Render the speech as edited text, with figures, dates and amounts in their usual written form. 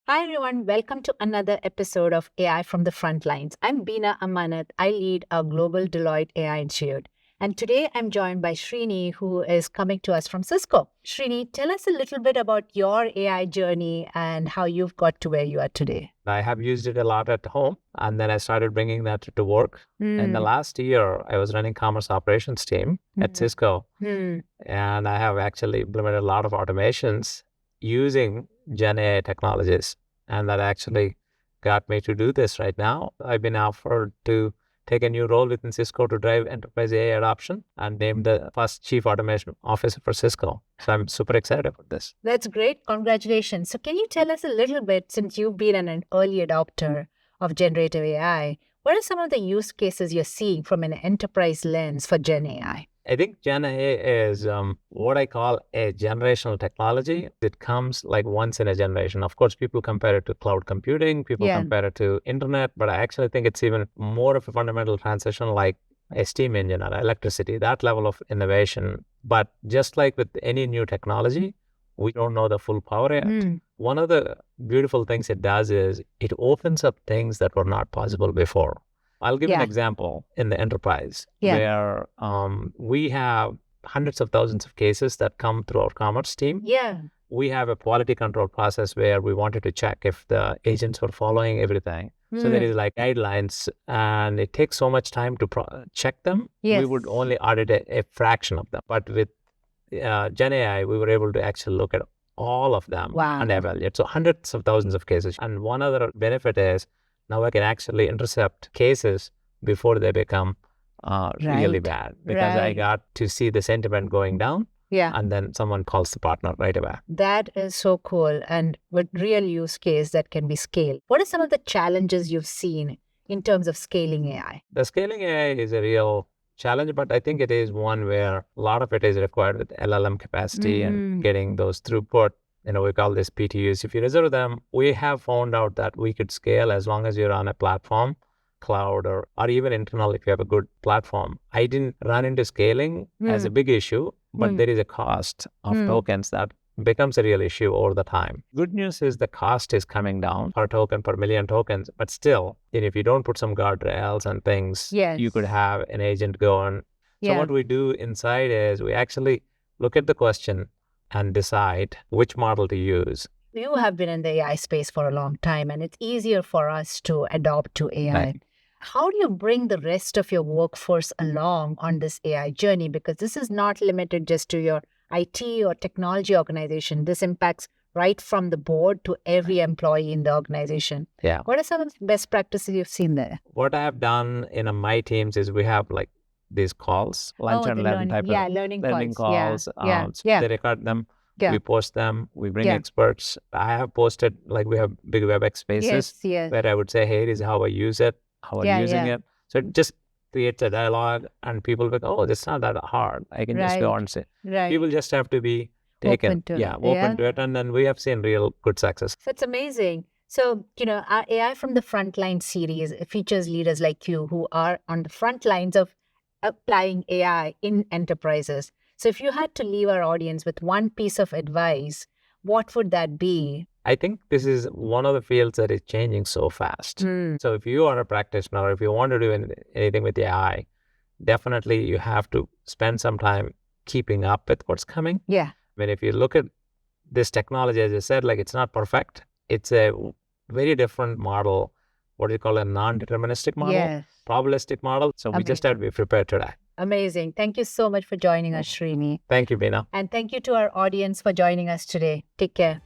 Hi everyone, welcome to another episode of AI from the Front Lines. I'm Beena Amanat. I lead our global Deloitte AI Institute. And today I'm joined by Srini, who is coming to us from Cisco. Srini, tell us a little bit about your AI journey and how you've got to where you are today. I have used it a lot at home, and then I started bringing that to work. In the last year, I was running commerce operations team at Cisco, and I have actually implemented a lot of automations using Gen AI technologies, and that actually got me to do this right now. I've been offered to take a new role within Cisco to drive enterprise AI adoption and named the first chief automation officer for Cisco. So I'm super excited about this. That's great. Congratulations. So, can you tell us a little bit, since you've been an early adopter of generative AI, what are some of the use cases you're seeing from an enterprise lens for Gen AI? I think Gen AI is what I call a generational technology. It comes like once in a generation. Of course, people compare it to cloud computing, people compare it to internet, but I actually think it's even more of a fundamental transition like a steam engine or electricity, that level of innovation. But just like with any new technology, we don't know the full power yet. One of the beautiful things it does is it opens up things that were not possible before. I'll give an example in the enterprise where we have hundreds of thousands of cases that come through our commerce team. We have a quality control process where we wanted to check if the agents were following everything. So there is like guidelines, and it takes so much time to check them. We would only audit a fraction of them. But with Gen AI, we were able to actually look at all of them and evaluate. So hundreds of thousands of cases. And one other benefit is now I can actually intercept cases before they become really bad, because I got to see the sentiment going down. And then someone calls the partner right away. That is so cool. And with real use case that can be scaled. What are some of the challenges you've seen in terms of scaling AI? The scaling AI is a real challenge, but I think it is one where a lot of it is required with LLM capacity and getting those throughput. We call this PTUs. If you reserve them, we have found out that we could scale as long as you're on a platform, cloud, or even internal if you have a good platform. I didn't run into scaling as a big issue, but there is a cost of tokens that becomes a real issue over the time. Good news is the cost is coming down per token, per million tokens, but still, if you don't put some guardrails and things, you could have an agent go on. So what we do inside is we actually look at the question and decide which model to use. You have been in the AI space for a long time, and it's easier for us to adopt to AI. Right. How do you bring the rest of your workforce along on this AI journey? Because this is not limited just to your IT or technology organization. This impacts right from the board to every employee in the organization. What are some of the best practices you've seen there? What I have done in my teams is we have like these calls, lunch and learn type of learning calls. They record them. We post them. We bring experts. I have posted, like we have big WebEx spaces where I would say, hey, this is how I use it, how I'm using it. So it just creates a dialogue, and people go, oh, it's not that hard. I can just go and say. People just have to be taken. Open to it. Open to it. And then we have seen real good success. That's amazing. So, our AI from the Frontline series features leaders like you who are on the front lines of applying AI in enterprises. So if you had to leave our audience with one piece of advice, what would that be? I think this is one of the fields that is changing so fast. So if you are a practitioner, if you want to do anything with AI, definitely you have to spend some time keeping up with what's coming. I mean, if you look at this technology, as I said, like it's not perfect. It's a very different model, what do you call a non-deterministic model, probabilistic model. So we just have to be prepared today. Amazing. Thank you so much for joining us, Srini. Thank you, Beena. And thank you to our audience for joining us today. Take care.